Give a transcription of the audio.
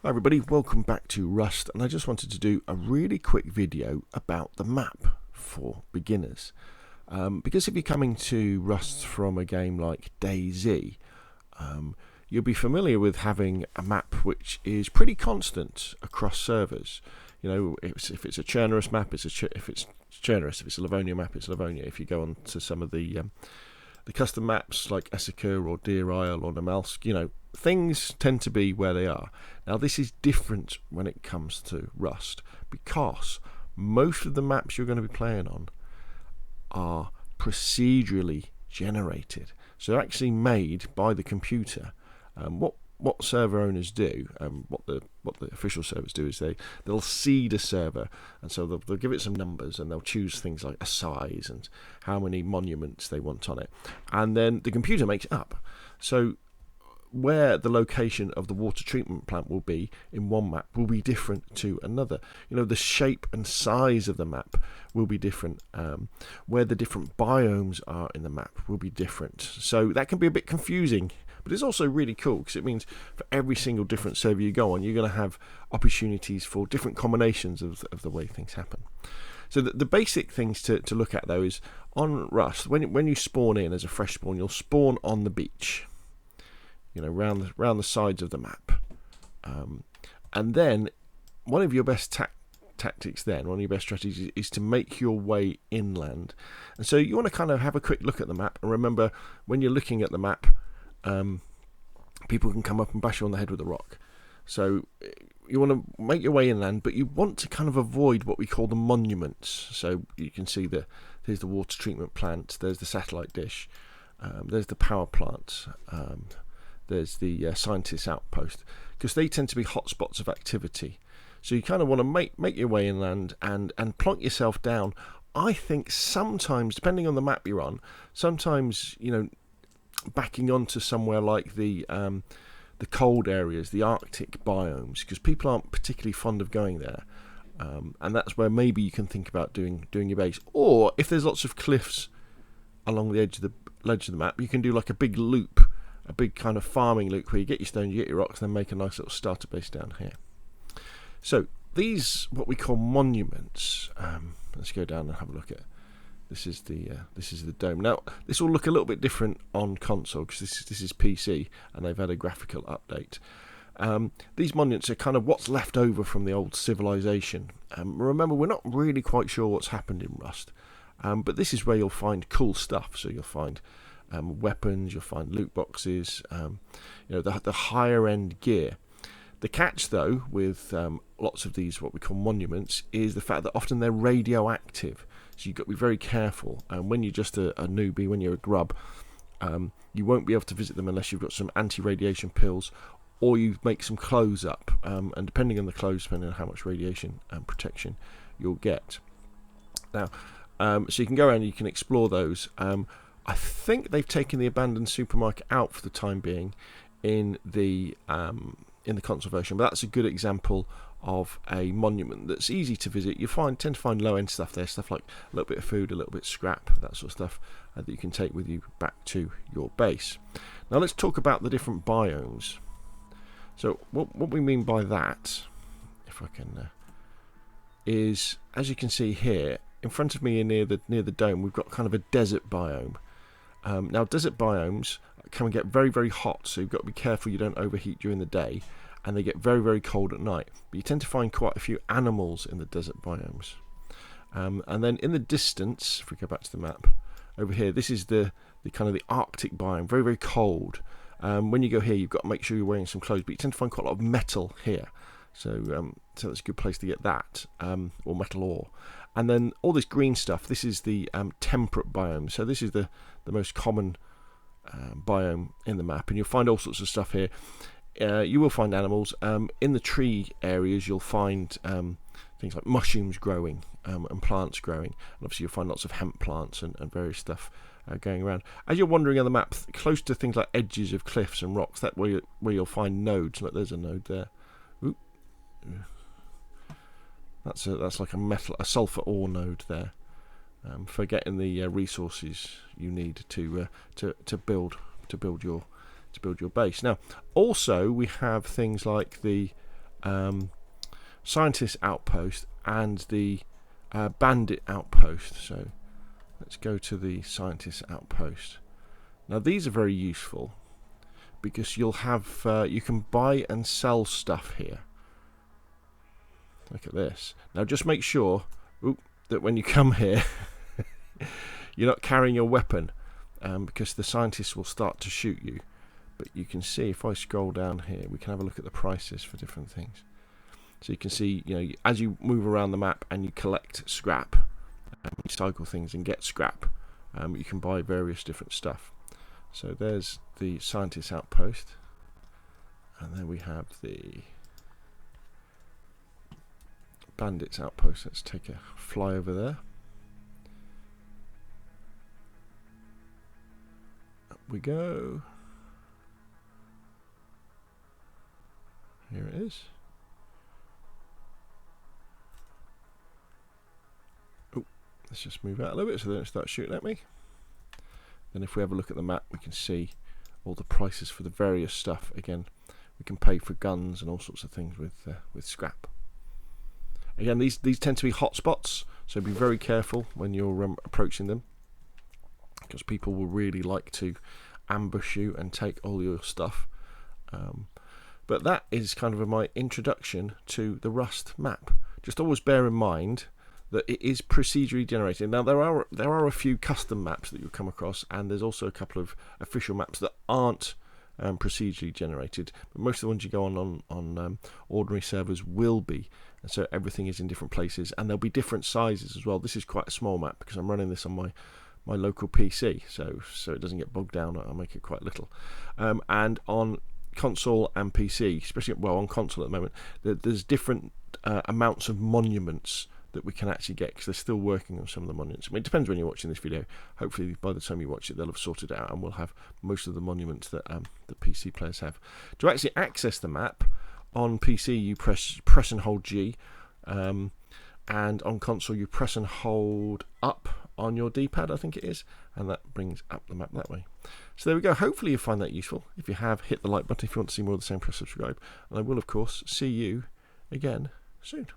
Hi everybody, welcome back to Rust, and I just wanted to do a really quick video about the map for beginners. Because if you're coming to Rust from a game like DayZ, you'll be familiar with having a map which is pretty constant across servers. You know, if it's a Chernarus map, if it's Chernarus. If it's a Livonia map, it's Livonia. If you go on to some of the custom maps like Essica or Deer Isle or Namalsk, you know, things tend to be where they are. Now this is different when it comes to Rust, because most of the maps you're going to be playing on are procedurally generated. So they're actually made by the computer. What server owners do, what the official servers do, is they'll seed a server, and so they'll give it some numbers, and they'll choose things like a size and how many monuments they want on it, and then the computer makes it up. So where the location of the water treatment plant will be in one map will be different to another. You know, the shape and size of the map will be different. Where the different biomes are in the map will be different. So that can be a bit confusing, but it's also really cool because it means for every single different server you go on, you're going to have opportunities for different combinations of the way things happen. So the basic things to look at though is on Rust, when you spawn in as a fresh spawn, you'll spawn on the beach. You know, round the sides of the map, and then one of your best tactics, then one of your best strategies, is to make your way inland. And so you want to kind of have a quick look at the map, and remember, when you're looking at the map, people can come up and bash you on the head with a rock. So you want to make your way inland, but you want to kind of avoid what we call the monuments. So you can see there's the water treatment plant, there's the satellite dish, there's the power plant. There's the scientist outpost, because they tend to be hotspots of activity. So you kind of want to make your way inland and plonk yourself down. I think sometimes, depending on the map you're on, sometimes, you know, backing onto somewhere like the cold areas, the Arctic biomes, because people aren't particularly fond of going there, and that's where maybe you can think about doing your base. Or if there's lots of cliffs along the edge of the map, you can do like a big loop. A big kind of farming loop where you get your stones, you get your rocks, then make a nice little starter base down here. So these, what we call monuments, let's go down and have a look at. This is the dome. Now this will look a little bit different on console because this is PC and they've had a graphical update. These monuments are kind of what's left over from the old civilization. Remember, we're not really quite sure what's happened in Rust, but this is where you'll find cool stuff. So you'll find weapons, you'll find loot boxes, you know, the higher end gear. The catch though with lots of these what we call monuments is the fact that often they're radioactive, so you've got to be very careful, and when you're just a newbie, when you're a grub, you won't be able to visit them unless you've got some anti-radiation pills, or you make some clothes up, and depending on the clothes, depending on how much radiation protection you'll get. Now so you can go around and you can explore those. I think they've taken the abandoned supermarket out for the time being in the console version, but that's a good example of a monument that's easy to visit. You tend to find low end stuff there, stuff like a little bit of food, a little bit of scrap, that sort of stuff that you can take with you back to your base. Now let's talk about the different biomes. So what we mean by that, if I can, is, as you can see here in front of me near the dome, we've got kind of a desert biome. Now desert biomes can get very, very hot, so you've got to be careful you don't overheat during the day, and they get very, very cold at night. But you tend to find quite a few animals in the desert biomes. And then in the distance, if we go back to the map over here, this is the kind of the Arctic biome, very, very cold. When you go here, you've got to make sure you're wearing some clothes, but you tend to find quite a lot of metal here, so that's a good place to get that, or metal ore. And then all this green stuff, this is the temperate biome. So this is the most common biome in the map, and you'll find all sorts of stuff here. You will find animals. In the tree areas, you'll find things like mushrooms growing and plants growing. And obviously you'll find lots of hemp plants and various stuff going around. As you're wandering on the map, close to things like edges of cliffs and rocks, that where you'll find nodes. Look, there's a node there. Oop. That's like a sulfur ore node there, for getting the resources you need to build your base. Now, also we have things like the Scientist Outpost and the Bandit Outpost. So let's go to the Scientist Outpost. Now these are very useful because you'll have you can buy and sell stuff here. Look at this. Now just make sure that when you come here you're not carrying a weapon, because the scientists will start to shoot you. But you can see, if I scroll down here, we can have a look at the prices for different things. So you can see, you know, as you move around the map and you collect scrap, you cycle things and get scrap, you can buy various different stuff. So there's the Scientist Outpost, and then we have the Bandits Outpost. Let's take a fly over there. Up we go. Here it is. Oh, let's just move out a little bit so they don't start shooting at me. Then if we have a look at the map, we can see all the prices for the various stuff. Again, we can pay for guns and all sorts of things with scrap. Again, these tend to be hotspots, so be very careful when you're approaching them, because people will really like to ambush you and take all your stuff. But that is kind of my introduction to the Rust map. Just always bear in mind that it is procedurally generated. Now there are a few custom maps that you'll come across, and there's also a couple of official maps that aren't procedurally generated. But most of the ones you go on ordinary servers will be, and so everything is in different places, and there'll be different sizes as well. This is quite a small map because I'm running this on my local PC, so it doesn't get bogged down. I'll make it quite little, and on console and PC, especially on console at the moment, there's different amounts of monuments that we can actually get, because they're still working on some of the monuments. I mean, it depends when you're watching this video. Hopefully by the time you watch it they'll have sorted it out, and we'll have most of the monuments that the PC players have. To actually access the map on PC, you press and hold G, and on console you press and hold up on your D-pad, I think it is, and that brings up the map that way. So there we go. Hopefully you find that useful. If you have, hit the like button. If you want to see more of the same, press subscribe, and I will of course see you again soon.